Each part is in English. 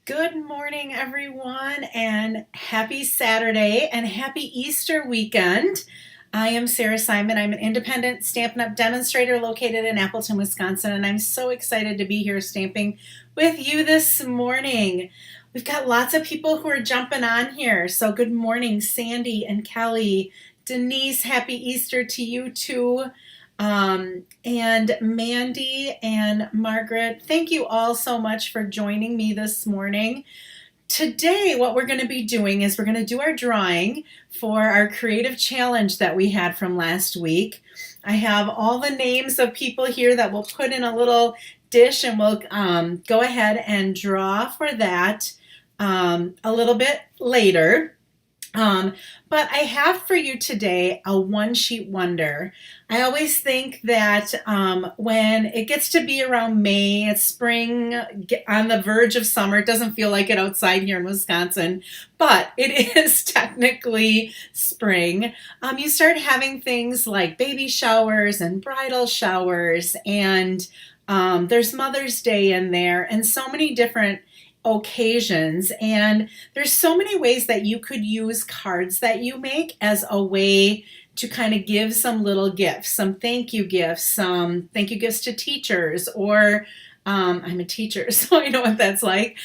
Good morning, everyone, and happy Saturday and happy Easter weekend. I am Sarah Simon. I'm an independent Stampin' Up! Demonstrator located in Appleton, Wisconsin, and I'm so excited to be here stamping with you this morning. We've got lots of people who are jumping on here, so good morning, Sandy and Kelly. Denise, happy Easter to you too. And Mandy and Margaret, thank you all so much for joining me this morning. Today, what we're going to be doing is we're going to do our drawing for our creative challenge that we had from last week. I have all the names of people here that we'll put in a little dish, and we'll go ahead and draw for that a little bit later. But I have for you today a one-sheet wonder. I always think that when it gets to be around May, it's spring, on the verge of summer. It doesn't feel like it outside here in Wisconsin, but it is technically spring. You start having things like baby showers and bridal showers, and there's Mother's Day in there, and so many different occasions, and there's so many ways that you could use cards that you make as a way to kind of give some little gifts, some thank you gifts, some thank you gifts to teachers, or I'm a teacher, so I know what that's like.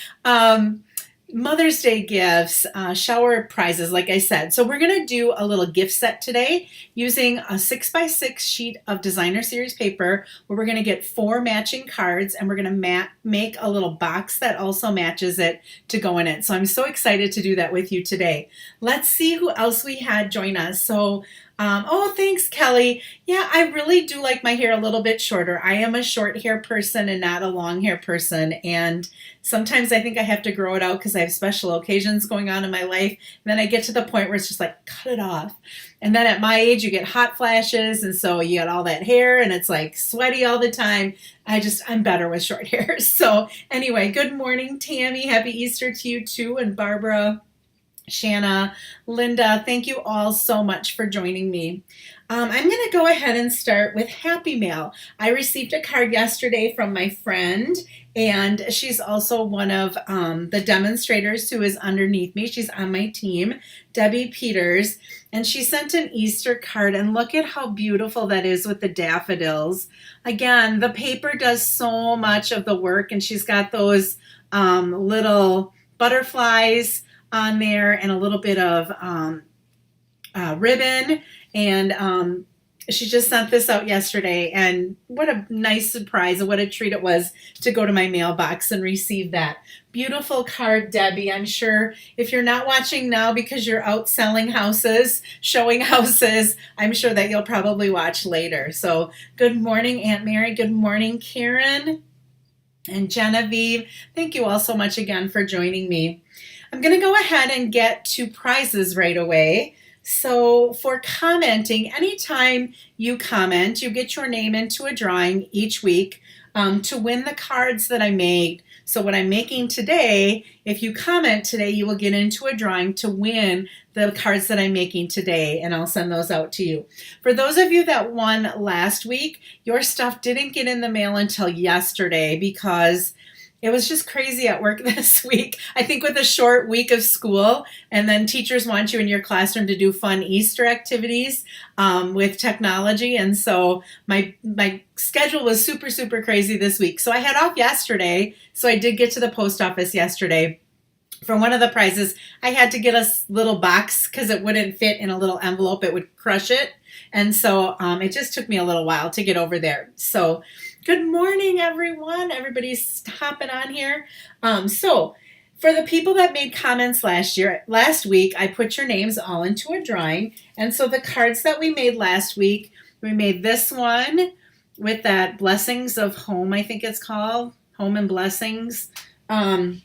Mother's Day gifts, shower prizes, like I said. So we're going to do a little gift set today using a 6x6 sheet of designer series paper, where we're going to get 4 matching cards, and we're going to make a little box that also matches it to go in it. So I'm so excited to do that with you today. Let's see who else we had join us. So oh, thanks, Kelly. Yeah, I really do like my hair a little bit shorter. I am a short hair person and not a long hair person. And sometimes I think I have to grow it out because I have special occasions going on in my life. And then I get to the point where it's just like, cut it off. And then at my age, you get hot flashes. And so you got all that hair and it's like sweaty all the time. I'm better with short hair. So anyway, good morning, Tammy. Happy Easter to you too. And Barbara, Shanna, Linda, thank you all so much for joining me. I'm going to go ahead and start with Happy Mail. I received a card yesterday from my friend, and she's also one of the demonstrators who is underneath me. She's on my team, Debbie Peters, and she sent an Easter card, and look at how beautiful that is with the daffodils. Again, the paper does so much of the work, and she's got those little butterflies on there and a little bit of ribbon, and she just sent this out yesterday, and what a nice surprise and what a treat it was to go to my mailbox and receive that beautiful card, Debbie. I'm sure if you're not watching now because you're out selling houses, showing houses, I'm sure that you'll probably watch later. So good morning, Aunt Mary. Good morning, Karen and Genevieve. Thank you all so much again for joining me. I'm going to go ahead and get to prizes right away. So for commenting, anytime you comment, you get your name into a drawing each week to win the cards that I made. So what I'm making today, if you comment today, you will get into a drawing to win the cards that I'm making today, and I'll send those out to you. For those of you that won last week, your stuff didn't get in the mail until yesterday because it was just crazy at work this week. I think with a short week of school, and then teachers want you in your classroom to do fun Easter activities with technology. And so my schedule was super, super crazy this week. So I had off yesterday. So I did get to the post office yesterday. For one of the prizes, I had to get a little box because it wouldn't fit in a little envelope. It would crush it. And so it just took me a little while to get over there. So good morning, everyone. Everybody's hopping on here. So for the people that made comments last week, I put your names all into a drawing. And so the cards that we made last week, we made this one with that Blessings of Home, I think it's called, Home and Blessings. And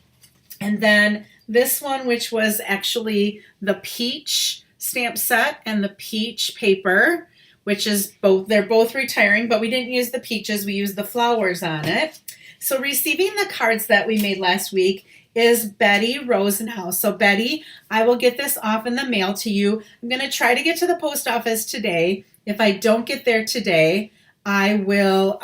then this one, which was actually the peach stamp set and the peach paper, which is they're both retiring, but we didn't use the peaches, we used the flowers on it. So receiving the cards that we made last week is Betty Rosenhaus. So Betty, I will get this off in the mail to you. I'm going to try to get to the post office today. If I don't get there today, I will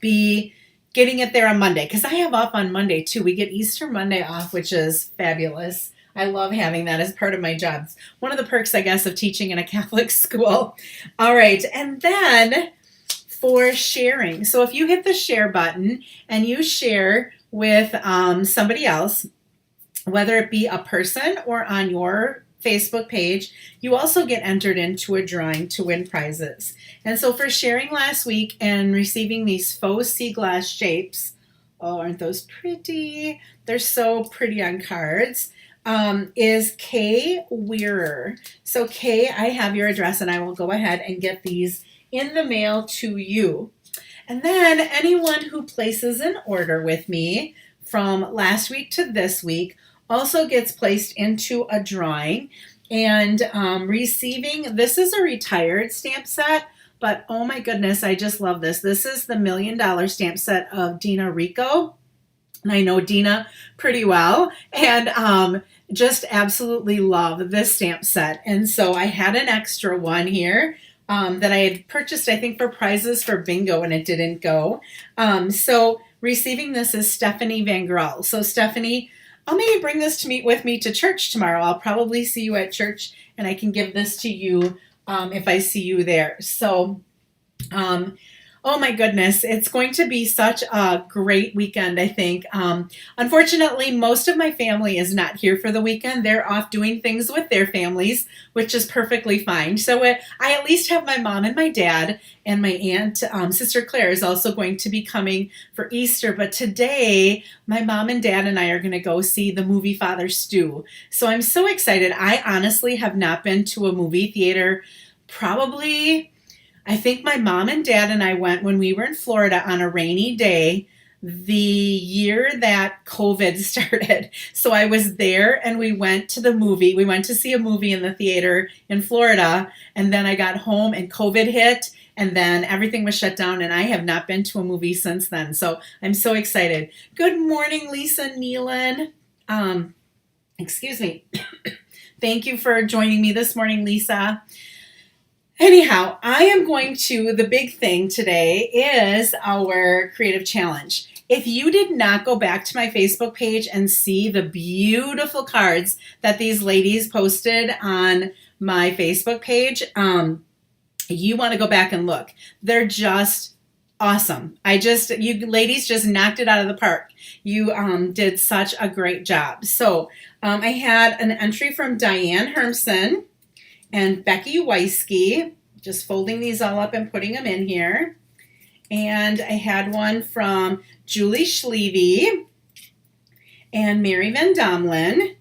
be getting it there on Monday, because I have off on Monday too. We get Easter Monday off, which is fabulous. I love having that as part of my job. It's one of the perks, I guess, of teaching in a Catholic school. All right, and then for sharing. So if you hit the share button and you share with somebody else, whether it be a person or on your Facebook page, you also get entered into a drawing to win prizes. And so for sharing last week and receiving these faux sea glass shapes, oh, aren't those pretty? They're so pretty on cards. Is Kay Wearer. So Kay, I have your address and I will go ahead and get these in the mail to you. And then anyone who places an order with me from last week to this week also gets placed into a drawing and receiving, this is a retired stamp set, but oh my goodness, I just love this. This is the $1 Million stamp set of Dina Rico. And I know Dina pretty well and just absolutely love this stamp set. And so I had an extra one here that I had purchased, I think, for prizes for bingo, and it didn't go. So receiving this is Stephanie Van Grell. So Stephanie, I'll maybe bring this to meet with me to church tomorrow. I'll probably see you at church, and I can give this to you if I see you there. So, oh my goodness, it's going to be such a great weekend, I think. Unfortunately, most of my family is not here for the weekend. They're off doing things with their families, which is perfectly fine. So I at least have my mom and my dad, and my aunt, Sister Claire, is also going to be coming for Easter. But today, my mom and dad and I are going to go see the movie Father Stu. So I'm so excited. I honestly have not been to a movie theater probably... I think my mom and dad and I went when we were in Florida on a rainy day the year that COVID started. So I was there and we went to the movie. We went to see a movie in the theater in Florida, and then I got home and COVID hit, and then everything was shut down, and I have not been to a movie since then. So I'm so excited. Good morning, Lisa Nealon. Excuse me. Thank you for joining me this morning, Lisa. Anyhow, I am going to, the big thing today is our creative challenge. If you did not go back to my Facebook page and see the beautiful cards that these ladies posted on my Facebook page, you want to go back and look. They're just awesome. You ladies just knocked it out of the park. You did such a great job. So I had an entry from Diane Hermson and Becky Weisky, just folding these all up and putting them in here. And I had one from Julie Schleve and Mary Van Domlin.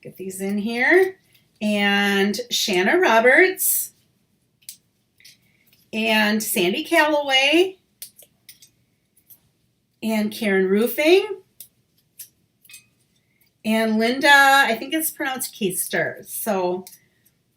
Get these in here. And Shanna Roberts and Sandy Calloway and Karen Roofing. And Linda, I think it's pronounced Keister. So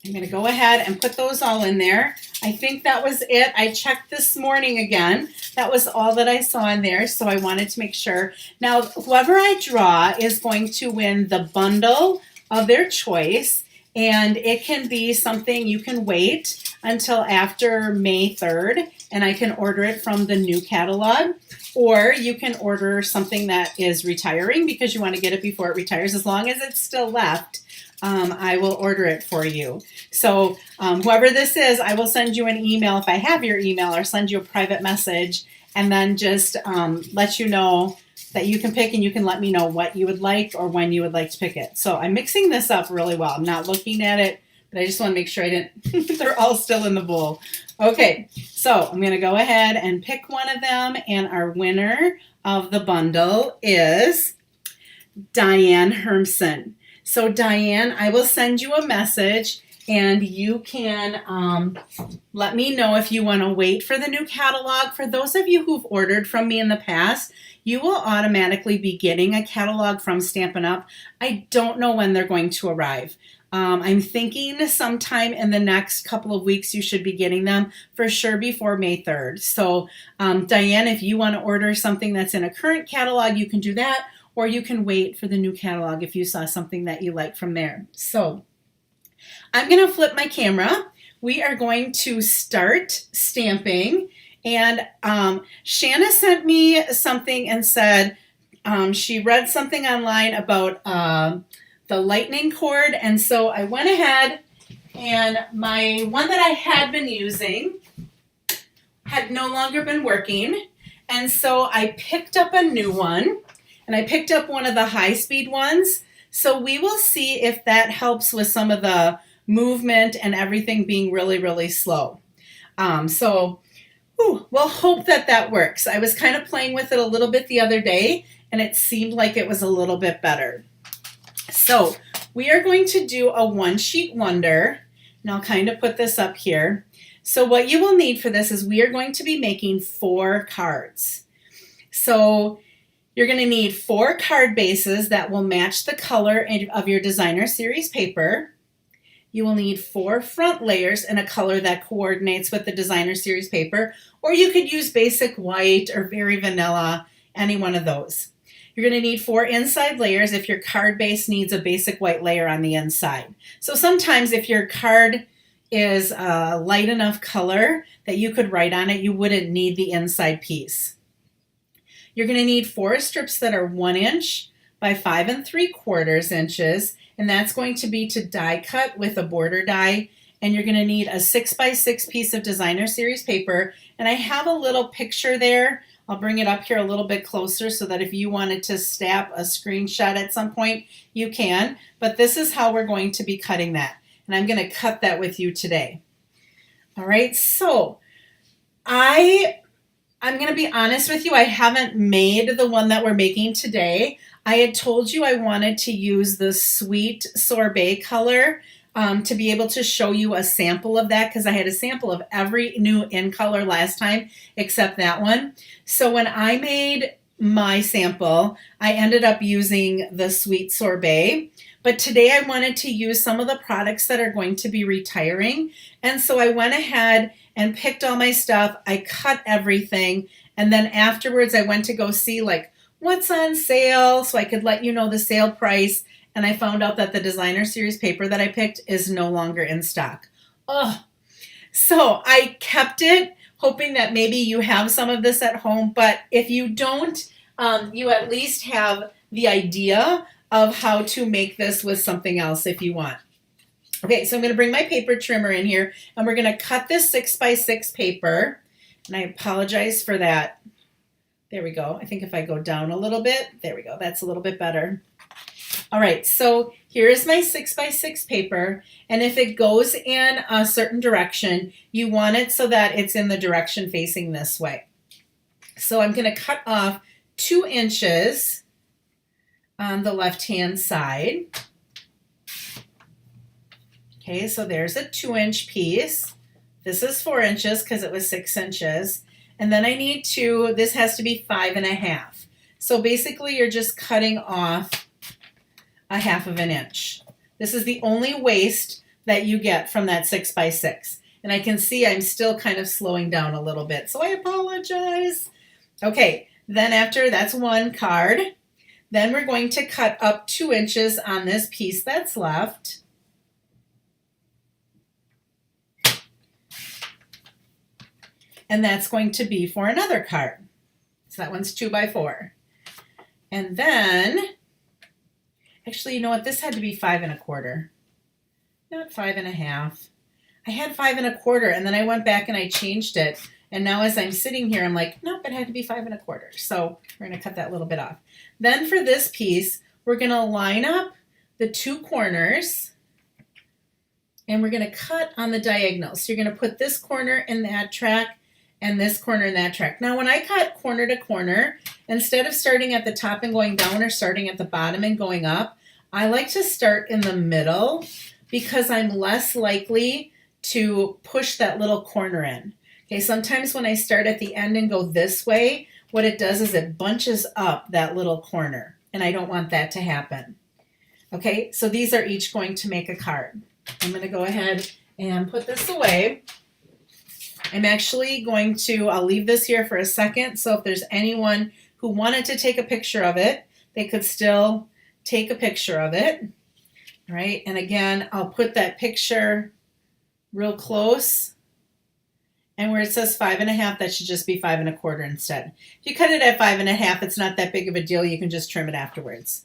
I'm going to go ahead and put those all in there. I think that was it. I checked this morning again. That was all that I saw in there, so I wanted to make sure. Now, whoever I draw is going to win the bundle of their choice, and it can be something you can wait until after May 3rd, and I can order it from the new catalog. Or you can order something that is retiring because you want to get it before it retires. As long as it's still left, I will order it for you. So whoever this is, I will send you an email if I have your email, or send you a private message, and then just let you know that you can pick, and you can let me know what you would like or when you would like to pick it. So I'm mixing this up really well. I'm not looking at it, but I just want to make sure I didn't, they're all still in the bowl. Okay, so I'm going to go ahead and pick one of them, and our winner of the bundle is Diane Hermson. So Diane, I will send you a message, and you can let me know if you want to wait for the new catalog. For those of you who've ordered from me in the past, you will automatically be getting a catalog from Stampin' Up. I don't know when they're going to arrive. I'm thinking sometime in the next couple of weeks you should be getting them, for sure before May 3rd. So Diane, if you want to order something that's in a current catalog, you can do that, or you can wait for the new catalog if you saw something that you like from there. So I'm going to flip my camera. We are going to start stamping, And Shanna sent me something and said she read something online about the lightning cord. And so I went ahead, and my one that I had been using had no longer been working. And so I picked up a new one, and I picked up one of the high-speed ones. So we will see if that helps with some of the movement and everything being really, really slow. We'll hope that that works. I was kind of playing with it a little bit the other day, and it seemed like it was a little bit better. So we are going to do a one-sheet wonder, and I'll kind of put this up here. So what you will need for this is we are going to be making 4 cards. So you're going to need 4 card bases that will match the color of your designer series paper. You will need 4 front layers in a color that coordinates with the designer series paper, or you could use basic white or very vanilla, any one of those. You're going to need 4 inside layers if your card base needs a basic white layer on the inside. So sometimes if your card is a light enough color that you could write on it, you wouldn't need the inside piece. You're going to need 4 strips that are 1 inch by 5 3/4 inches, and that's going to be to die cut with a border die. And you're going to need a 6 by 6 piece of designer series paper, and I have a little picture there. I'll bring it up here a little bit closer so that if you wanted to snap a screenshot at some point, you can. But this is how we're going to be cutting that. And I'm going to cut that with you today. All right, so I'm going to be honest with you. I haven't made the one that we're making today. I had told you I wanted to use the sweet sorbet color to be able to show you a sample of that, because I had a sample of every new in color last time except that one. So when I made my sample, I ended up using the sweet sorbet. But today I wanted to use some of the products that are going to be retiring. And so I went ahead and picked all my stuff. I cut everything. And then afterwards I went to go see like what's on sale so I could let you know the sale price. And I found out that the designer series paper that I picked is no longer in stock. Oh, so I kept it, hoping that maybe you have some of this at home. But if you don't, you at least have the idea of how to make this with something else if you want. Okay, so I'm going to bring my paper trimmer in here, and we're going to cut this 6 by 6 paper. And I apologize for that. There we go. I think if I go down a little bit, there we go. That's a little bit better. All right, so here is my 6 by 6 paper, and if it goes in a certain direction, you want it so that it's in the direction facing this way. So I'm going to cut off 2 inches on the left-hand side. Okay, so there's a 2-inch piece. This is 4 inches because it was 6 inches. And then I need this has to be 5 1/2. So basically you're just cutting off a 1/2 inch. This is the only waste that you get from that 6 by 6. And I can see I'm still kind of slowing down a little bit, so I apologize. Okay, then after that's one card. Then we're going to cut up 2 inches on this piece that's left. And that's going to be for another card. So that one's 2 by 4. And then, actually, you know what? This had to be 5 1/4. Not 5 1/2. I had 5 1/4, and then I went back and I changed it. And now as I'm sitting here, I'm like, nope, it had to be 5 1/4. So we're going to cut that little bit off. Then for this piece, we're going to line up the 2 corners, and we're going to cut on the diagonal. So you're going to put this corner in that track and this corner in that track. Now when I cut corner to corner, instead of starting at the top and going down or starting at the bottom and going up, I like to start in the middle because I'm less likely to push that little corner in. Okay, sometimes when I start at the end and go this way, what it does is it bunches up that little corner, and I don't want that to happen. Okay, so these are each going to make a card. I'm going to go ahead and put this away. I'm actually going to, I'll leave this here for a second, so if there's anyone who wanted to take a picture of it, they could still take a picture of it. All right, and again, I'll put that picture real close, And where it says 5.5, that should just be 5.25 instead. If you cut it at 5.5, it's not that big of a deal. You can just trim it afterwards.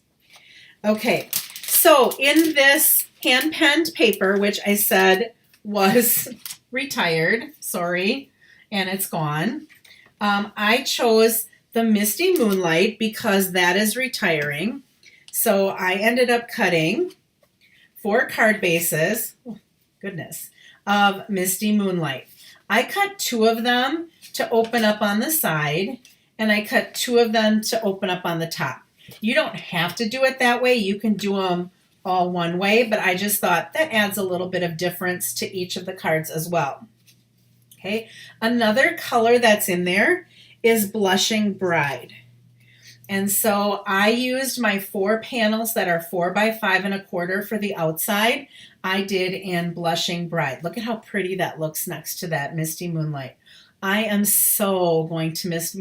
Okay, so in this hand-penned paper, which I said was retired, sorry, and it's gone, I chose the Misty Moonlight because that is retiring. So I ended up cutting 4 card bases, oh, goodness, of Misty Moonlight. I cut 2 of them to open up on the side, and I cut 2 of them to open up on the top. You don't have to do it that way. You can do them all one way, but I just thought that adds a little bit of difference to each of the cards as well. Okay, another color that's in there is Blushing Bride. And so I used my 4 panels that are 4 by 5.25 for the outside. I did in Blushing Bride. Look at how pretty that looks next to that Misty Moonlight. I am so going to miss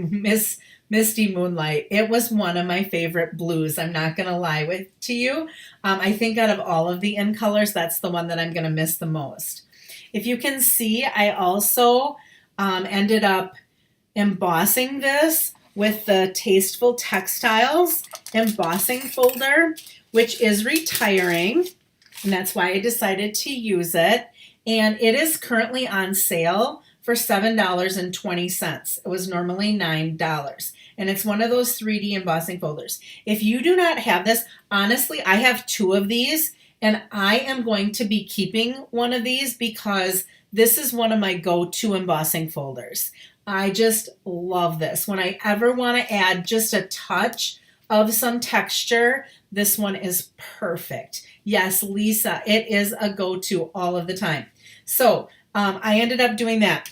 Misty Moonlight. It was one of my favorite blues. I'm not going to lie to you. I think out of all of the in colors, that's the one that I'm going to miss the most. If you can see, I also ended up embossing this with the Tasteful Textiles embossing folder, which is retiring, and that's why I decided to use it. And it is currently on sale for $7.20. It was normally $9. And it's one of those 3D embossing folders. If you do not have this, honestly, I have 2 of these, and I am going to be keeping one of these because this is one of my go-to embossing folders. I just love this. When I ever want to add just a touch of some texture, this one is perfect. Yes, Lisa, it is a go-to all of the time. So I ended up doing that.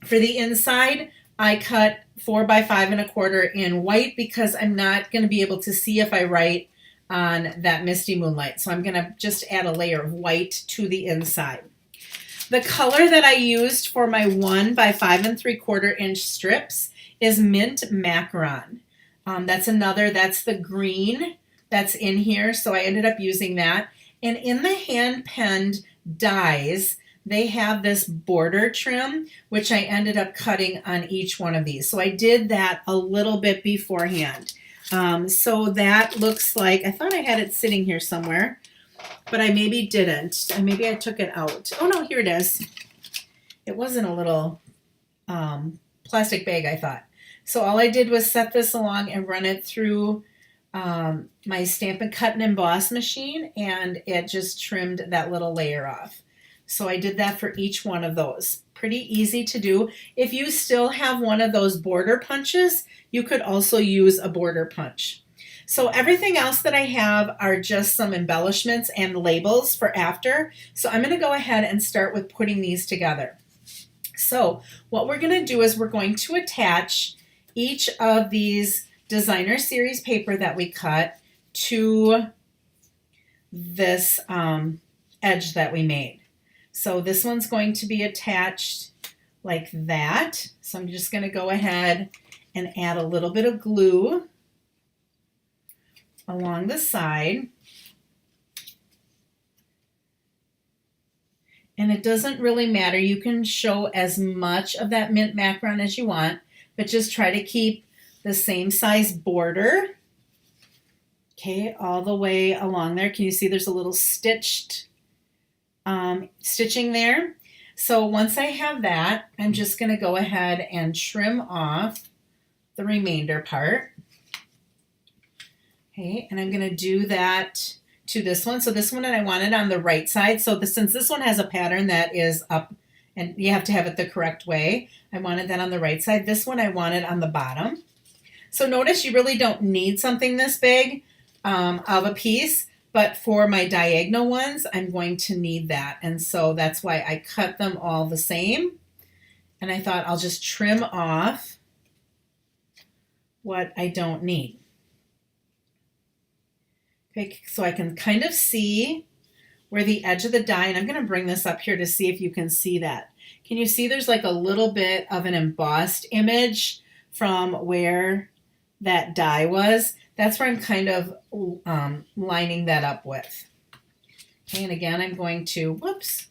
For the inside, I cut 4 by 5.25 in white because I'm not going to be able to see if I write on that Misty Moonlight. So I'm going to just add a layer of white to the inside. The color that I used for my 1 by 5.75 inch strips is Mint Macaron. That's the green that's in here, so I ended up using that. And in the hand-penned dies, they have this border trim, which I ended up cutting on each one of these. So I did that a little bit beforehand. So that looks like, I thought I had it sitting here somewhere, but I maybe didn't. Maybe I took it out. Oh no, here it is. It wasn't a little plastic bag, I thought. So all I did was set this along and run it through my Stampin' Cut and Emboss machine, and it just trimmed that little layer off. So I did that for each one of those. Pretty easy to do. If you still have one of those border punches, you could also use a border punch. So everything else that I have are just some embellishments and labels for after. So I'm going to go ahead and start with putting these together. So what we're going to do is we're going to attach each of these designer series paper that we cut to this edge that we made. So this one's going to be attached like that. So I'm just going to go ahead and add a little bit of glue along the side. And it doesn't really matter. You can show as much of that mint macaron as you want, but just try to keep the same size border. Okay, all the way along there. Can you see there's a little stitching there? So once I have that, I'm just going to go ahead and trim off the remainder part. Okay, and I'm going to do that to this one. So this one I want it on the right side. So since this one has a pattern that is up and you have to have it the correct way, I wanted that on the right side. This one I want it on the bottom. So notice you really don't need something this big of a piece, but for my diagonal ones, I'm going to need that. And so that's why I cut them all the same. And I thought I'll just trim off what I don't need. Okay, so I can kind of see where the edge of the die, and I'm going to bring this up here to see if you can see that. Can you see there's like a little bit of an embossed image from where that die was? That's where I'm kind of lining that up with. Okay, and again, I'm going to, let's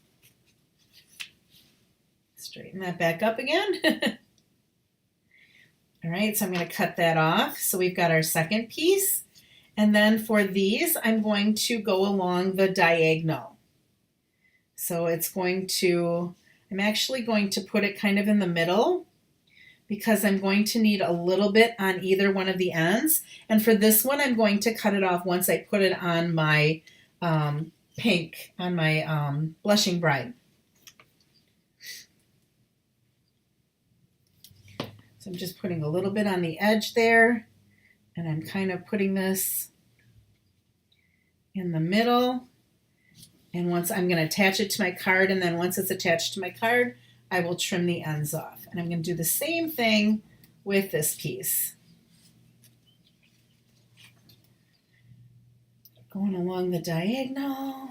Straighten that back up again. All right, so I'm going to cut that off. So we've got our second piece. And then for these, I'm going to go along the diagonal. So I'm actually going to put it kind of in the middle because I'm going to need a little bit on either one of the ends. And for this one, I'm going to cut it off once I put it on my pink, on my Blushing Bride. So I'm just putting a little bit on the edge there, and I'm kind of putting this in the middle. And once I'm going to attach it to my card, and then once it's attached to my card, I will trim the ends off. And I'm going to do the same thing with this piece. Going along the diagonal,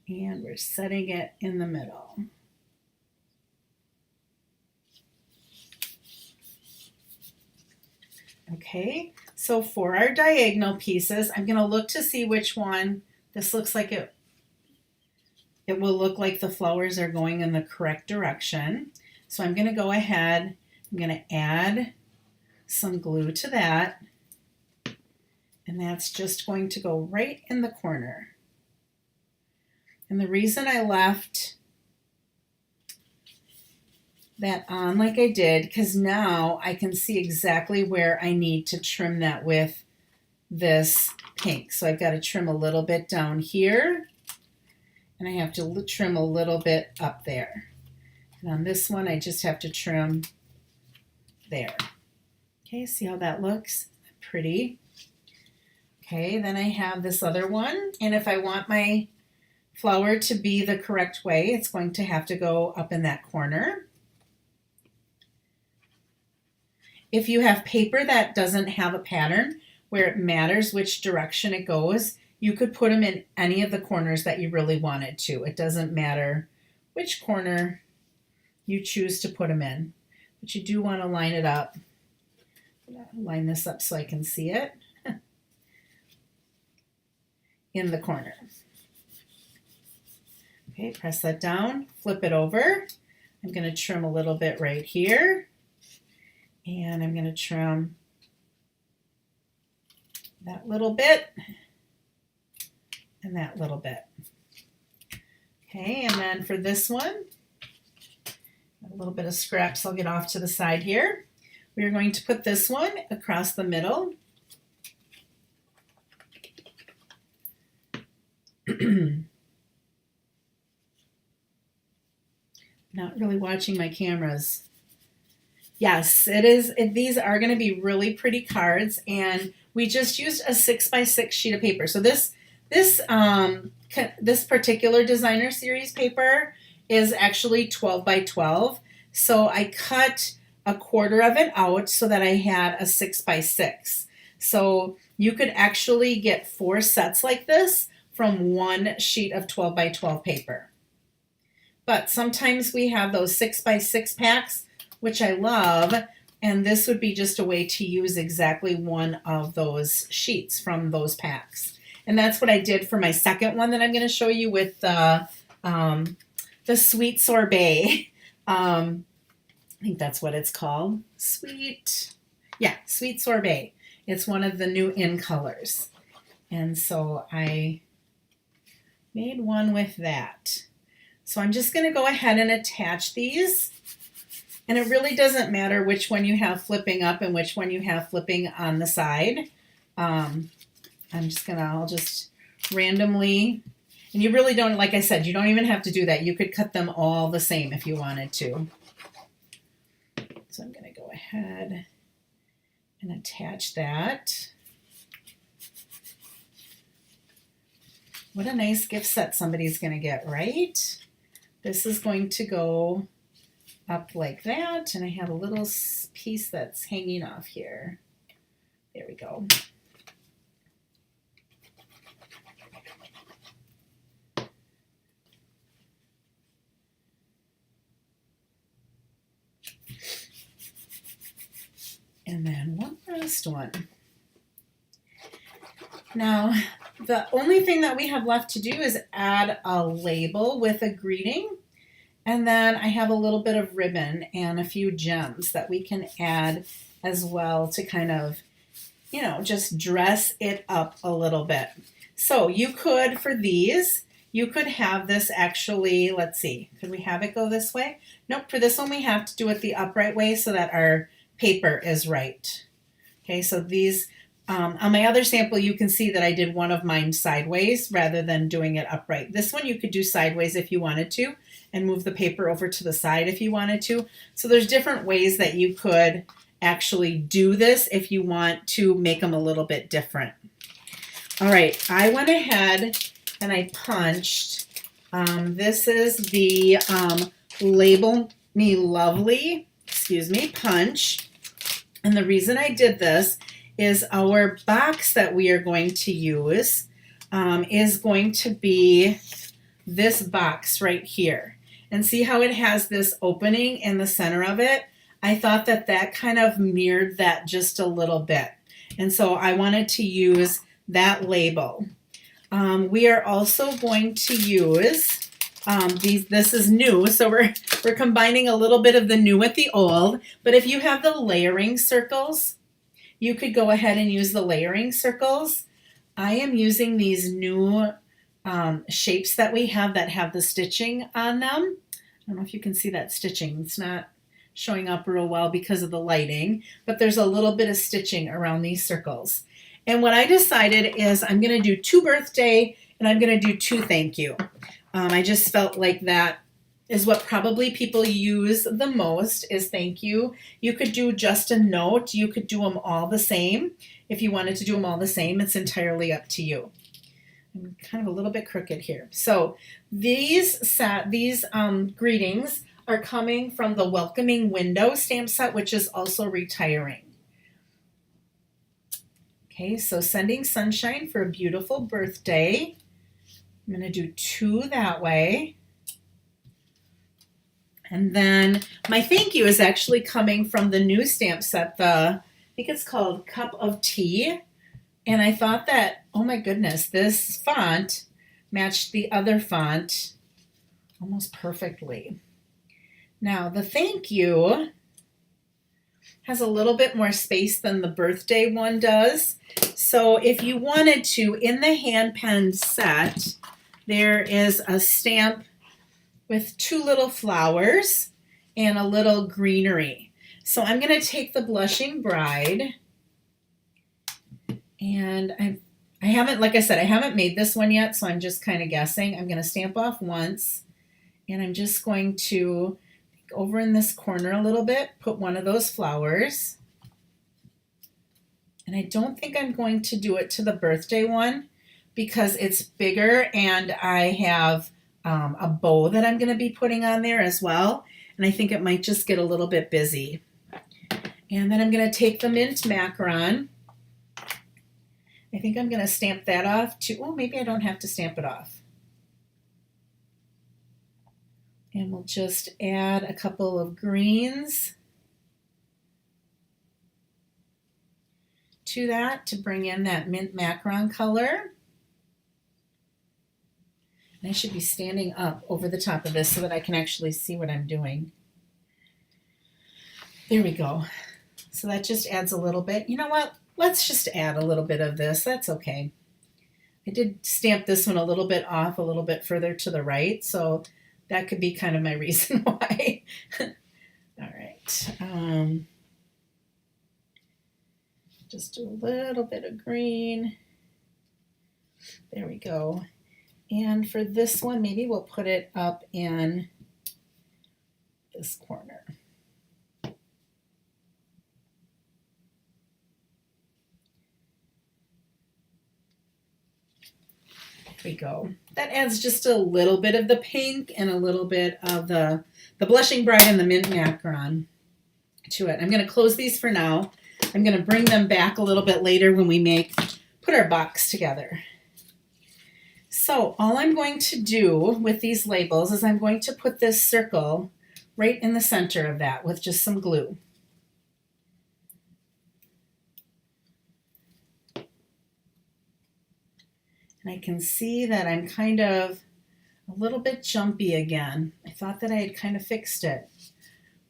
and we're setting it in the middle. Okay, so for our diagonal pieces, I'm going to look to see which one. This looks like it will look like the flowers are going in the correct direction. So I'm going to go ahead, I'm going to add some glue to that, and that's just going to go right in the corner. And the reason I left that on like I did, because now I can see exactly where I need to trim that with this pink. So I've got to trim a little bit down here, and I have to trim a little bit up there. And on this one, I just have to trim there. Okay, see how that looks? Pretty. Okay, then I have this other one, and if I want my flower to be the correct way, it's going to have to go up in that corner. If you have paper that doesn't have a pattern where it matters which direction it goes, you could put them in any of the corners that you really wanted to. It doesn't matter which corner you choose to put them in, but you do want to line it up. Line this up so I can see it in the corner. Okay, press that down, flip it over. I'm going to trim a little bit right here. And I'm going to trim that little bit and that little bit. Okay, and then for this one, a little bit of scraps I'll get off to the side here. We're going to put this one across the middle. Not really watching my cameras. Yes, it is. These are going to be really pretty cards, and we just used a 6x6 sheet of paper. So this particular designer series paper is actually 12 by 12. So I cut a quarter of it out so that I had a 6x6. So you could actually get 4 sets like this from one sheet of 12 by 12 paper. But sometimes we have those 6x6 packs, which I love, and this would be just a way to use exactly one of those sheets from those packs. And that's what I did for my second one that I'm going to show you with the Sweet Sorbet. I think that's what it's called. Sweet Sorbet. It's one of the new in colors. And so I made one with that. So I'm just going to go ahead and attach these. And it really doesn't matter which one you have flipping up and which one you have flipping on the side. I'll just randomly, and you really don't, like I said, you don't even have to do that. You could cut them all the same if you wanted to. So I'm going to go ahead and attach that. What a nice gift set somebody's going to get, right? This is going to go up like that, and I have a little piece that's hanging off here. There we go. And then one last one. Now, the only thing that we have left to do is add a label with a greeting. And then I have a little bit of ribbon and a few gems that we can add as well to kind of, you know, just dress it up a little bit. So you could, for these, you could have this actually, let's see, could we have it go this way? Nope, for this one we have to do it the upright way so that our paper is right. Okay, so these, on my other sample, you can see that I did one of mine sideways rather than doing it upright. This one you could do sideways if you wanted to and move the paper over to the side if you wanted to. So there's different ways that you could actually do this if you want to make them a little bit different. All right, I went ahead and I punched. This is the Label Me Lovely, punch. And the reason I did this is our box that we are going to use is going to be this box right here. And see how it has this opening in the center of it? I thought that that kind of mirrored that just a little bit. And so I wanted to use that label. We are also going to use this is new, so we're combining a little bit of the new with the old. But if you have the layering circles, you could go ahead and use the layering circles. I am using these new shapes that we have that have the stitching on them. I don't know if you can see that stitching. It's not showing up real well because of the lighting, but there's a little bit of stitching around these circles. And what I decided is I'm going to do 2 birthday and I'm going to do 2 thank you. I just felt like that is what probably people use the most is thank you. You could do just a note. You could do them all the same. If you wanted to do them all the same, it's entirely up to you. I'm kind of a little bit crooked here. So these greetings are coming from the Welcoming Window stamp set, which is also retiring. Okay, so sending sunshine for a beautiful birthday. I'm going to do 2 that way. And then my thank you is actually coming from the new stamp set, I think it's called Cup of Tea. And I thought that, oh my goodness, this font matched the other font almost perfectly. Now the thank you has a little bit more space than the birthday one does. So if you wanted to, in the hand pen set, there is a stamp with 2 little flowers and a little greenery. So I'm going to take the Blushing Bride, and I haven't, like I said, I haven't made this one yet, so I'm just kind of guessing. I'm going to stamp off once, and I'm just going to over in this corner a little bit, put one of those flowers. And I don't think I'm going to do it to the birthday one because it's bigger and I have a bow that I'm going to be putting on there as well. And I think it might just get a little bit busy. And then I'm going to take the mint macaron. I think I'm going to stamp that off too. Oh, maybe I don't have to stamp it off. And we'll just add a couple of greens to that to bring in that mint macaron color. And I should be standing up over the top of this so that I can actually see what I'm doing. There we go. So that just adds a little bit. You know what? Let's just add a little bit of this. That's okay. I did stamp this one a little bit off, a little bit further to the right, so that could be kind of my reason why. All right. Just a little bit of green. There we go. And for this one, maybe we'll put it up in this corner. There we go. That adds just a little bit of the pink and a little bit of the Blushing Bride and the mint macaron to it. I'm going to close these for now. I'm going to bring them back a little bit later when we put our box together. So all I'm going to do with these labels is I'm going to put this circle right in the center of that with just some glue. And I can see that I'm kind of a little bit jumpy again. I thought that I had kind of fixed it,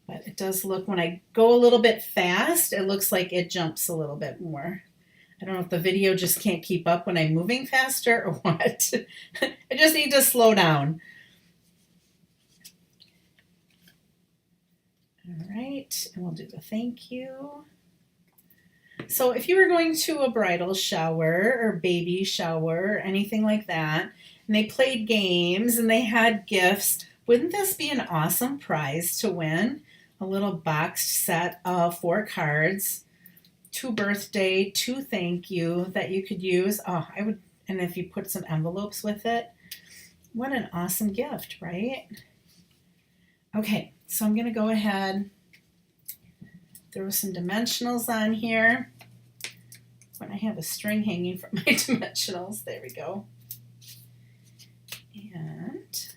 but it does look, when I go a little bit fast, it looks like it jumps a little bit more. I don't know if the video just can't keep up when I'm moving faster or what. I just need to slow down. All right, and we'll do the thank you. So if you were going to a bridal shower or baby shower or anything like that, and they played games and they had gifts, wouldn't this be an awesome prize to win? A little boxed set of 4 cards, 2 birthday, 2 thank you that you could use. Oh, I would, and if you put some envelopes with it, what an awesome gift, right? Okay, so I'm going to go ahead, throw some dimensionals on here. When I have a string hanging from my dimensionals, there we go. And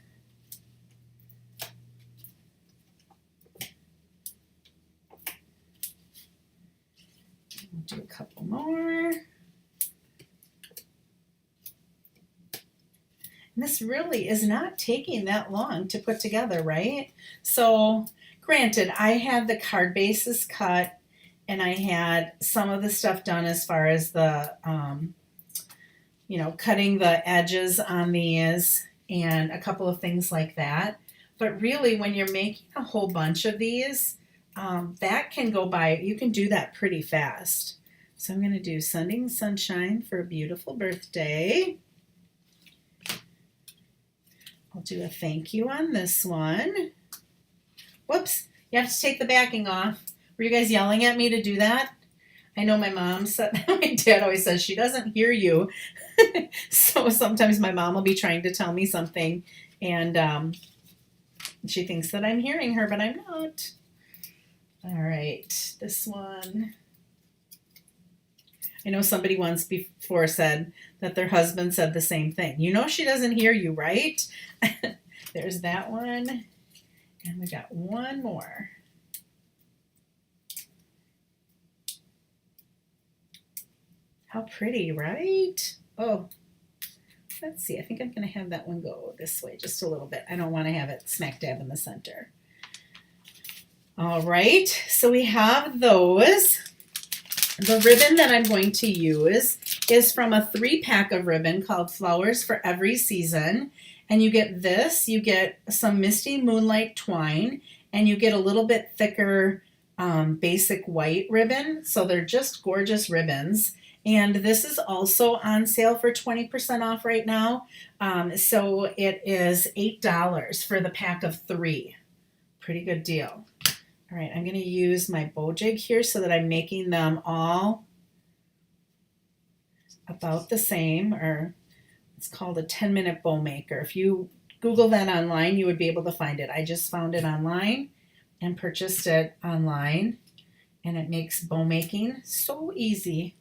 we'll do a couple more. And this really is not taking that long to put together, right? So granted, I had the card bases cut and I had some of the stuff done as far as the, cutting the edges on these and a couple of things like that. But really, when you're making a whole bunch of these, that can go by, you can do that pretty fast. So I'm going to do Sending Sunshine for a Beautiful Birthday. I'll do a thank you on this one. Whoops, you have to take the backing off. Were you guys yelling at me to do that? I know my mom said, my dad always says she doesn't hear you. So sometimes my mom will be trying to tell me something and she thinks that I'm hearing her, but I'm not. All right, this one. I know somebody once before said that their husband said the same thing. You know she doesn't hear you, right? There's that one. And we got one more. How pretty, right? Oh, let's see. I think I'm going to have that one go this way just a little bit. I don't want to have it smack dab in the center. All right, so we have those. The ribbon that I'm going to use is from a 3-pack of ribbon called Flowers for Every Season. And you get this, you get some Misty Moonlight twine, and you get a little bit thicker basic white ribbon. So they're just gorgeous ribbons. And this is also on sale for 20% off right now. So it is $8 for the pack of 3. Pretty good deal. All right, I'm going to use my bow jig here so that I'm making them all about the same, or it's called a 10-minute bow maker. If you Google that online, you would be able to find it. I just found it online and purchased it online, and it makes bow making so easy.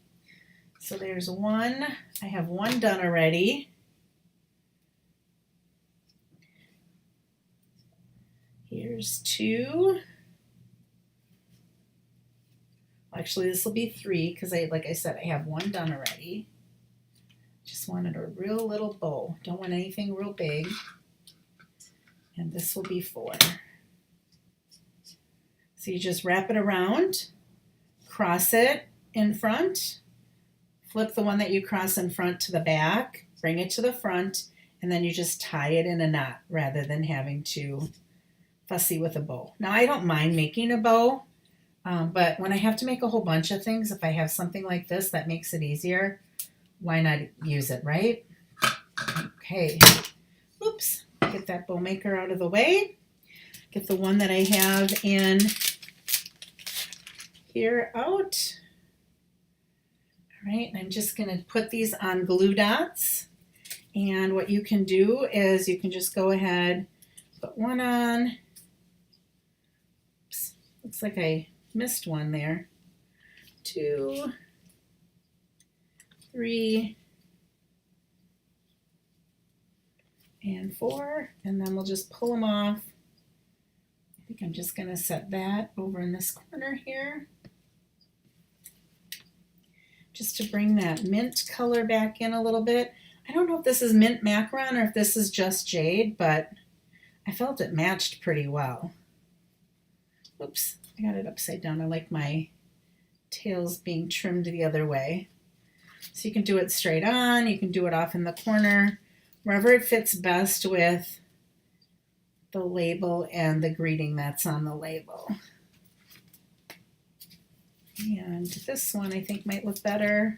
So there's one. I have one done already. Here's 2. Actually, this will be 3 because like I said, I have one done already. Just wanted a real little bow. Don't want anything real big. And this will be 4. So you just wrap it around, cross it in front, flip the one that you cross in front to the back, bring it to the front, and then you just tie it in a knot rather than having to fussy with a bow. Now, I don't mind making a bow. But when I have to make a whole bunch of things, if I have something like this that makes it easier, why not use it, right? Okay. Oops. Get that bow maker out of the way. Get the one that I have in here out. All right, and I'm just going to put these on glue dots. And what you can do is you can just go ahead, put one on. Oops. Looks like I missed one there. 2, 3, and 4, and then we'll just pull them off. I think I'm just going to set that over in this corner here, just to bring that mint color back in a little bit. I don't know if this is mint macaron or if this is just jade, but I felt it matched pretty well. Oops, I got it upside down. I like my tails being trimmed the other way. So you can do it straight on, you can do it off in the corner, wherever it fits best with the label and the greeting that's on the label. And this one I think might look better.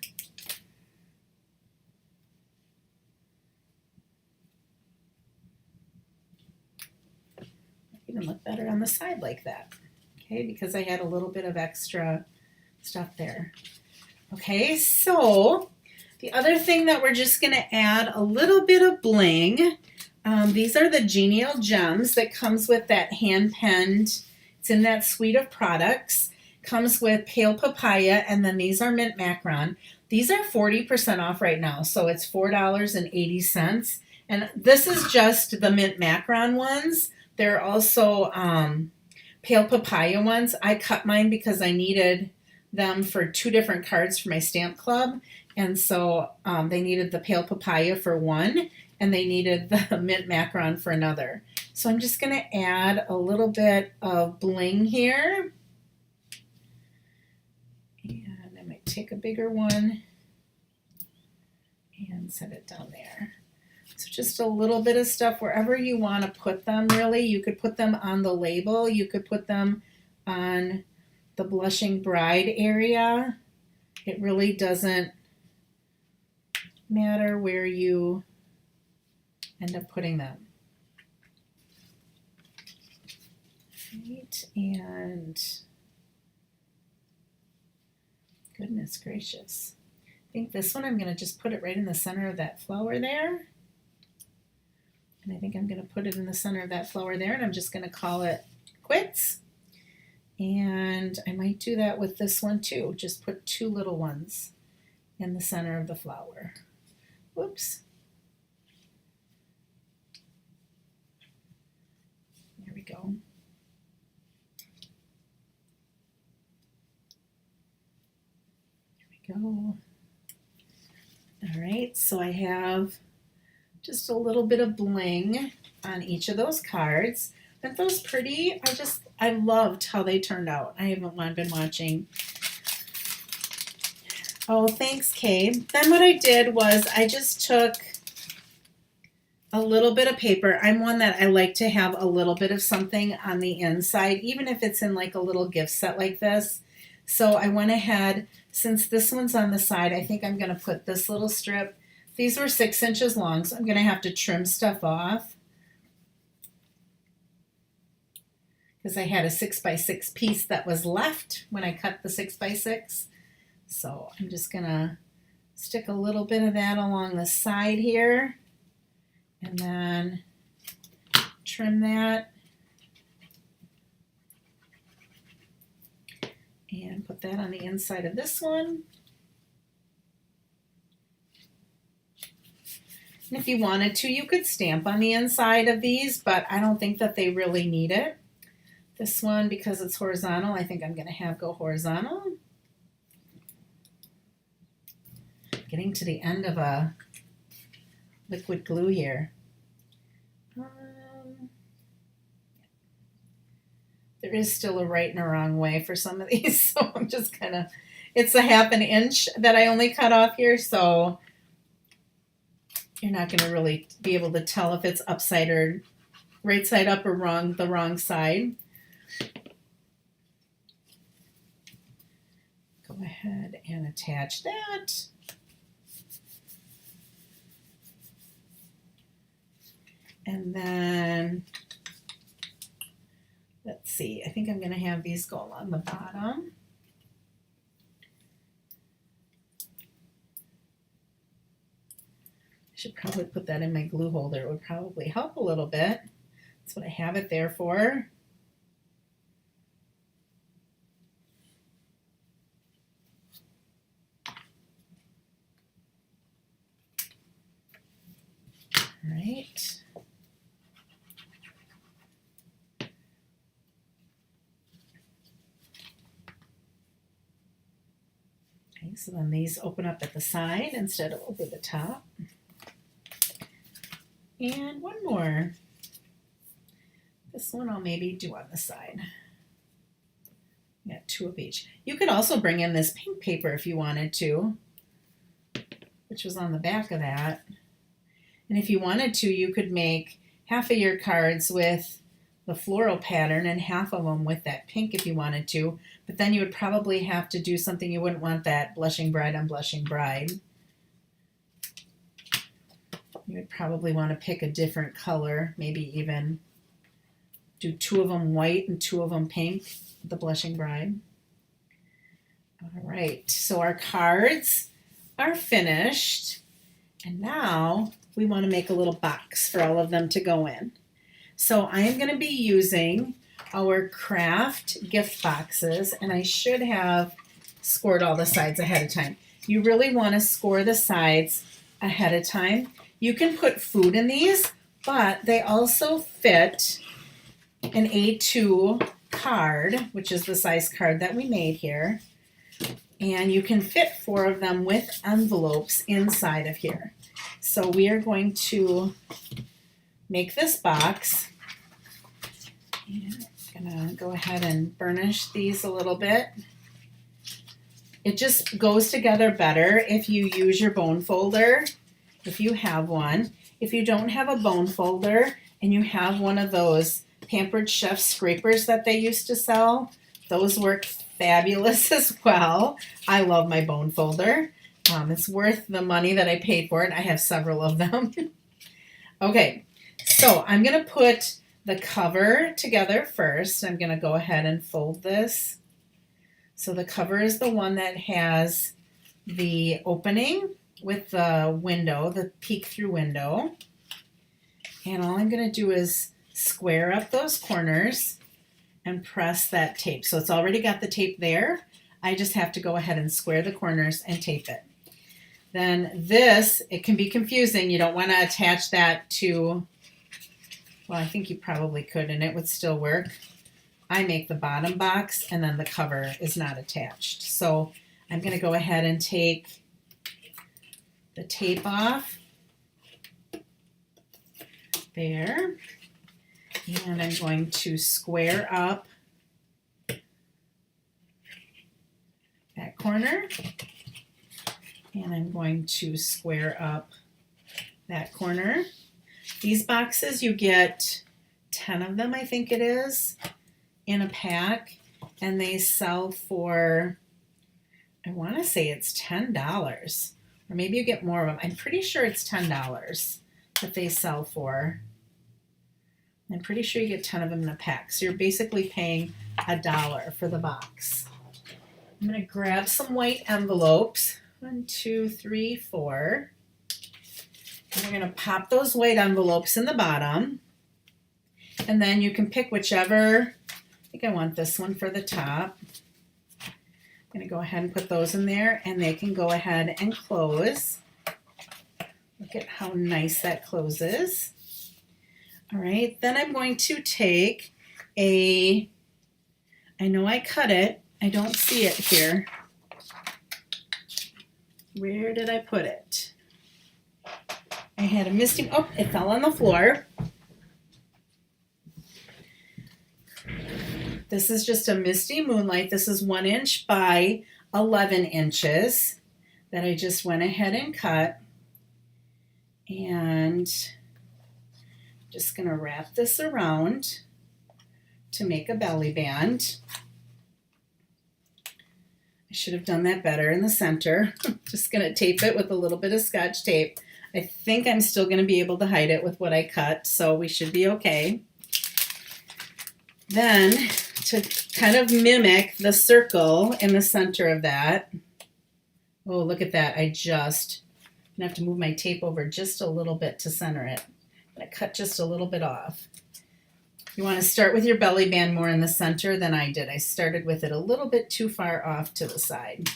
Even look better on the side like that. Okay, because I had a little bit of extra stuff there. Okay, so the other thing that we're just going to add a little bit of bling. These are the Genial Gems that comes with that hand-penned. It's in that suite of products. Comes with pale papaya, and then these are mint macaron. These are 40% off right now, so it's $4.80. And this is just the mint macaron ones. There are also pale papaya ones. I cut mine because I needed them for 2 different cards for my stamp club. And so they needed the pale papaya for one, and they needed the mint macaron for another. So I'm just going to add a little bit of bling here. And I might take a bigger one and set it down there. So just a little bit of stuff wherever you want to put them, really. You could put them on the label. You could put them on the blushing bride area. It really doesn't matter where you end up putting them. Right, and goodness gracious. I think this one I'm going to just put it right in the center of that flower there. And I think I'm going to put it in the center of that flower there, and I'm just going to call it quits. And I might do that with this one too. Just put 2 little ones in the center of the flower. Whoops. There we go. There we go. All right, so I have just a little bit of bling on each of those cards. Aren't those pretty? I loved how they turned out. I haven't been watching. Oh, thanks, Kay. Then what I did was I just took a little bit of paper. I'm one that I like to have a little bit of something on the inside, even if it's in like a little gift set like this. So I went ahead, since this one's on the side, I think I'm going to put this little strip. These were 6 inches long, so I'm going to have to trim stuff off because I had a 6x6 piece that was left when I cut the 6x6. So I'm just going to stick a little bit of that along the side here and then trim that and put that on the inside of this one. And if you wanted to, you could stamp on the inside of these, but I don't think that they really need it. This one, because it's horizontal, I think I'm going to have go horizontal. Getting to the end of a liquid glue here. There is still a right and a wrong way for some of these, so I'm just kind of, it's a 1/2 inch that I only cut off here, so you're not going to really be able to tell if it's upside or right side up or wrong, the wrong side. Go ahead and attach that. And then, let's see, I think I'm going to have these go along the bottom. I should probably put that in my glue holder. It would probably help a little bit. That's what I have it there for. All right. Okay, so then these open up at the side instead of over the top. And one more. This one I'll maybe do on the side. Got 2 of each. You could also bring in this pink paper if you wanted to, which was on the back of that. And if you wanted to, you could make half of your cards with the floral pattern and half of them with that pink if you wanted to. But then you would probably have to do something. You wouldn't want that blushing bride on blushing bride. You would probably want to pick a different color, maybe even do 2 of them white and 2 of them pink, the blushing bride. All right, so our cards are finished. And now we want to make a little box for all of them to go in. So I am going to be using our craft gift boxes, and I should have scored all the sides ahead of time. You really want to score the sides ahead of time. You can put food in these, but they also fit an A2 card, which is the size card that we made here. And you can fit 4 of them with envelopes inside of here. So we are going to make this box. And I'm gonna go ahead and burnish these a little bit. It just goes together better if you use your bone folder, if you have one. If you don't have a bone folder and you have one of those Pampered Chef scrapers that they used to sell, those work fabulous as well. I love my bone folder. It's worth the money that I paid for it. I have several of them. Okay, so I'm going to put the cover together first. I'm going to go ahead and fold this. So the cover is the one that has the opening with the window, the peek-through window. And all I'm going to do is square up those corners and press that tape. So it's already got the tape there. I just have to go ahead and square the corners and tape it. Then this, it can be confusing. You don't want to attach that to, well, I think you probably could and it would still work. I make the bottom box and then the cover is not attached. So I'm going to go ahead and take the tape off there. And I'm going to square up that corner. And I'm going to square up that corner. These boxes, you get 10 of them, I think it is, in a pack. And they sell for, I want to say it's $10. Or maybe you get more of them. I'm pretty sure it's $10 that they sell for. I'm pretty sure you get 10 of them in a pack. So you're basically paying $1 for the box. I'm going to grab some white envelopes. 1, 2, 3, 4. And we're going to pop those white envelopes in the bottom. And then you can pick whichever. I think I want this one for the top. I'm going to go ahead and put those in there, and they can go ahead and close. Look at how nice that closes. All right, then I'm going to take I know I cut it. I don't see it here. Where did I put it? I had a misty, oh, it fell on the floor. This is just a Misty Moonlight. This is 1 inch by 11 inches that I just went ahead and cut. And just going to wrap this around to make a belly band. I should have done that better in the center. Just going to tape it with a little bit of Scotch tape. I think I'm still going to be able to hide it with what I cut, so we should be okay. Then, to kind of mimic the circle in the center of that, oh, look at that. I'm going to have to move my tape over just a little bit to center it. I cut just a little bit off. You want to start with your belly band more in the center than I did. I started with it a little bit too far off to the side.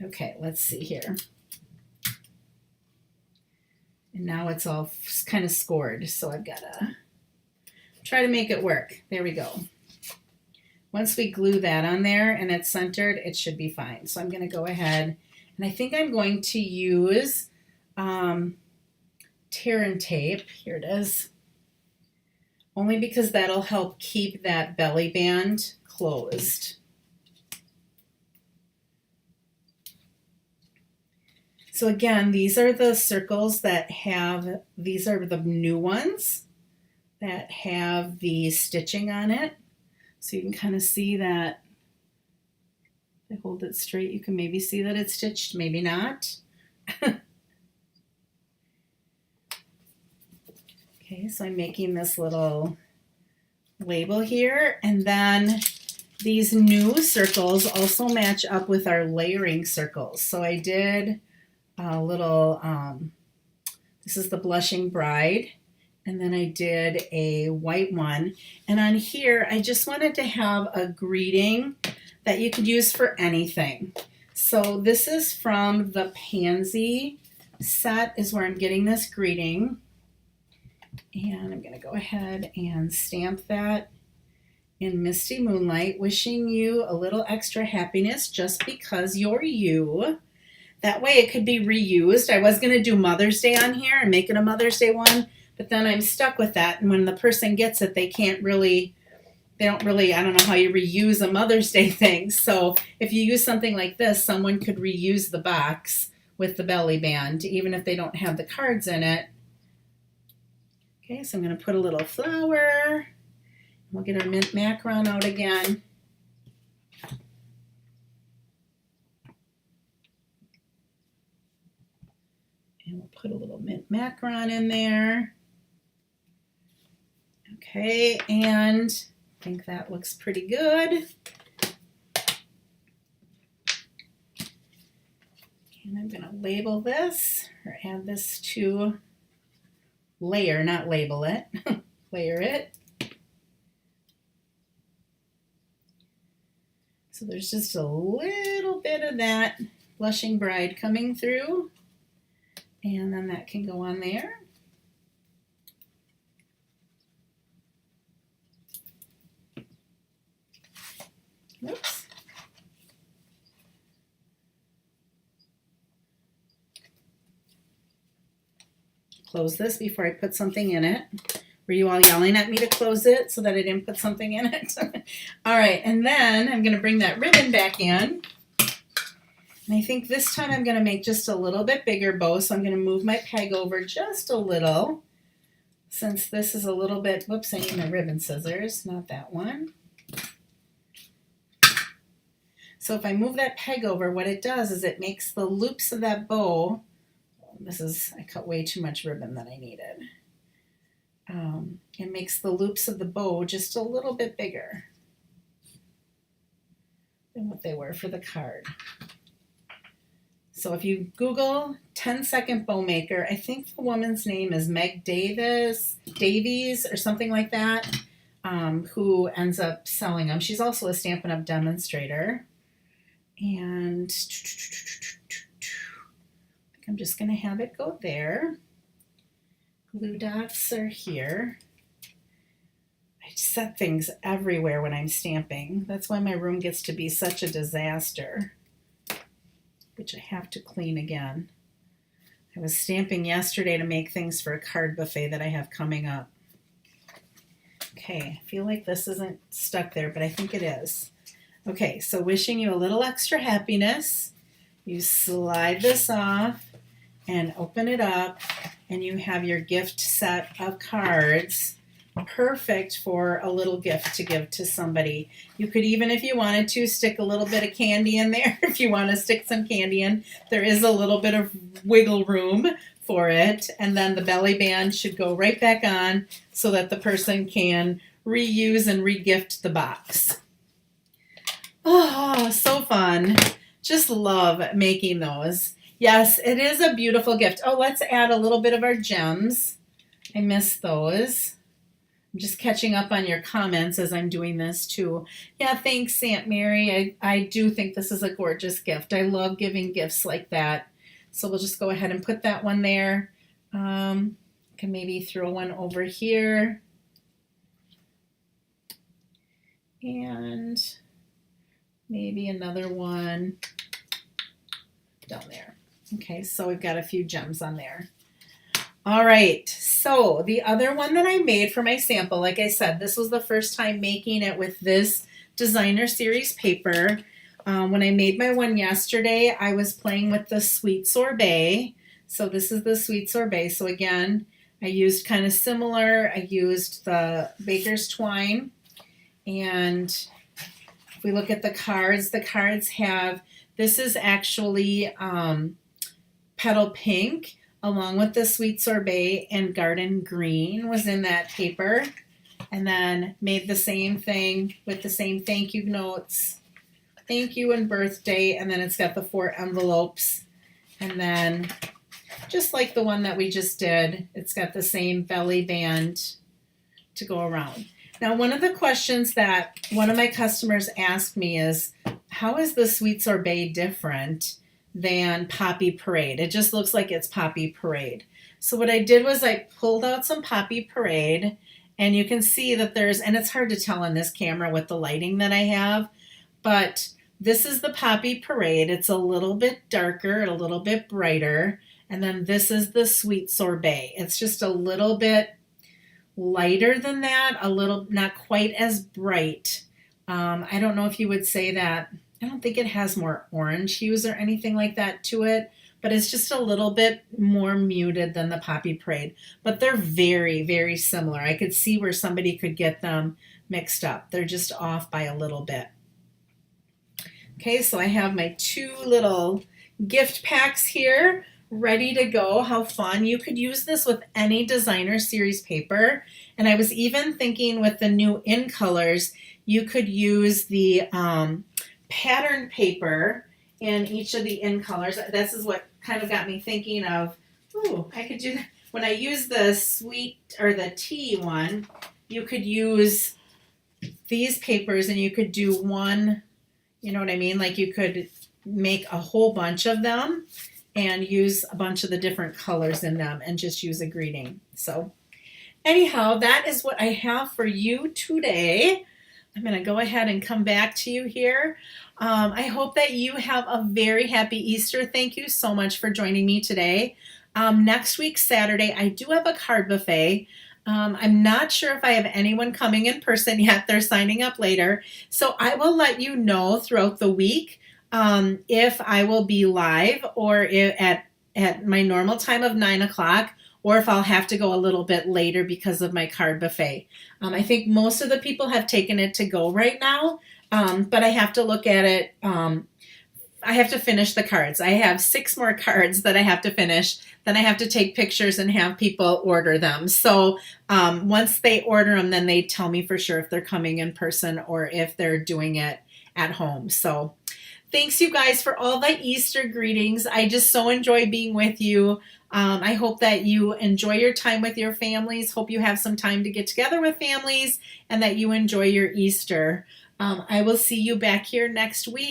Okay, let's see here. And now it's all kind of scored, so I've got to try to make it work. There we go. Once we glue that on there and it's centered, it should be fine. So I'm going to go ahead, and I think I'm going to use tear and tape. Here it is. Only because that'll help keep that belly band closed. So again, these are the circles that have, these are the new ones that have the stitching on it. So you can kind of see that, if I hold it straight, you can maybe see that it's stitched, maybe not. Okay, so I'm making this little label here, and then these new circles also match up with our layering circles. So I did a little, this is the Blushing Bride, and then I did a white one. And on here, I just wanted to have a greeting that you could use for anything. So this is from the Pansy set is where I'm getting this greeting. And I'm going to go ahead and stamp that in Misty Moonlight, wishing you a little extra happiness just because you're you. That way it could be reused. I was going to do Mother's Day on here and make it a Mother's Day one, but then I'm stuck with that. And when the person gets it, they don't really, I don't know how you reuse a Mother's Day thing. So if you use something like this, someone could reuse the box with the belly band, even if they don't have the cards in it. Okay, so I'm going to put a little flower. We'll get our mint macaron out again. And we'll put a little mint macaron in there. Okay, and I think that looks pretty good. And I'm going to label this, or add this to layer, not label it, layer it. So there's just a little bit of that Blushing Bride coming through, and then that can go on there. Oops. Close this before I put something in it. Were you all yelling at me to close it so that I didn't put something in it? All right, and then I'm going to bring that ribbon back in. And I think this time I'm going to make just a little bit bigger bow, so I'm going to move my peg over just a little. Since this is a little bit, whoops, I need my ribbon scissors, not that one. So if I move that peg over, what it does is it makes the loops of that bow, I cut way too much ribbon than I needed. It makes the loops of the bow just a little bit bigger than what they were for the card. So if you Google 10-second bow maker, I think the woman's name is Meg Davies or something like that, who ends up selling them. She's also a Stampin' Up! Demonstrator. And I'm just going to have it go there. Glue dots are here. I set things everywhere when I'm stamping. That's why my room gets to be such a disaster, which I have to clean again. I was stamping yesterday to make things for a card buffet that I have coming up. Okay, I feel like this isn't stuck there, but I think it is. Okay, so wishing you a little extra happiness. You slide this off and open it up, and you have your gift set of cards. Perfect for a little gift to give to somebody. You could even, if you wanted to, stick a little bit of candy in there. If you want to stick some candy in, there is a little bit of wiggle room for it. And then the belly band should go right back on so that the person can reuse and regift the box. Oh, so fun. Just love making those. Yes, it is a beautiful gift. Oh, let's add a little bit of our gems. I missed those. I'm just catching up on your comments as I'm doing this too. Yeah, thanks, Aunt Mary. I do think this is a gorgeous gift. I love giving gifts like that. So we'll just go ahead and put that one there. Can maybe throw one over here. And maybe another one down there. Okay, so we've got a few gems on there. All right, so the other one that I made for my sample, like I said, this was the first time making it with this designer series paper. When I made my one yesterday, I was playing with the sweet sorbet. So this is the sweet sorbet. So again, I used kind of similar. I used the baker's twine. And if we look at the cards have, this is actually petal pink along with the sweet sorbet, and garden green was in that paper. And then made the same thing with the same thank you notes, thank you and birthday, and then it's got the 4 envelopes. And then just like the one that we just did, it's got the same belly band to go around. Now, one of the questions that one of my customers asked me is, how is the sweet sorbet different than Poppy Parade? It just looks like it's Poppy Parade. So what I did was I pulled out some Poppy Parade, and you can see that there's, and it's hard to tell on this camera with the lighting that I have, but this is the Poppy Parade. It's a little bit darker, a little bit brighter. And then this is the sweet sorbet. It's just a little bit lighter than that, a little, not quite as bright. I don't know if you would say that. I don't think it has more orange hues or anything like that to it, but it's just a little bit more muted than the Poppy Parade. But they're very, very similar. I could see where somebody could get them mixed up. They're just off by a little bit. Okay, so I have my 2 little gift packs here ready to go. How fun. You could use this with any designer series paper. And I was even thinking with the new in colors, you could use the pattern paper in each of the in colors. This is what kind of got me thinking of, ooh, I could do that. When I use the sweet or the tea one, you could use these papers and you could do one, you know what I mean? Like you could make a whole bunch of them and use a bunch of the different colors in them and just use a greeting. So anyhow, that is what I have for you today. I'm going to go ahead and come back to you here. I hope that you have a very happy Easter. Thank you so much for joining me today. Next week, Saturday, I do have a card buffet. I'm not sure if I have anyone coming in person yet. They're signing up later. So I will let you know throughout the week if I will be live or at my normal time of 9 o'clock, or if I'll have to go a little bit later because of my card buffet. I think most of the people have taken it to go right now, but I have to look at it. I have to finish the cards. I have 6 more cards that I have to finish. Then I have to take pictures and have people order them. So once they order them, then they tell me for sure if they're coming in person or if they're doing it at home. So thanks, you guys, for all the Easter greetings. I just so enjoy being with you. I hope that you enjoy your time with your families. Hope you have some time to get together with families and that you enjoy your Easter. I will see you back here next week.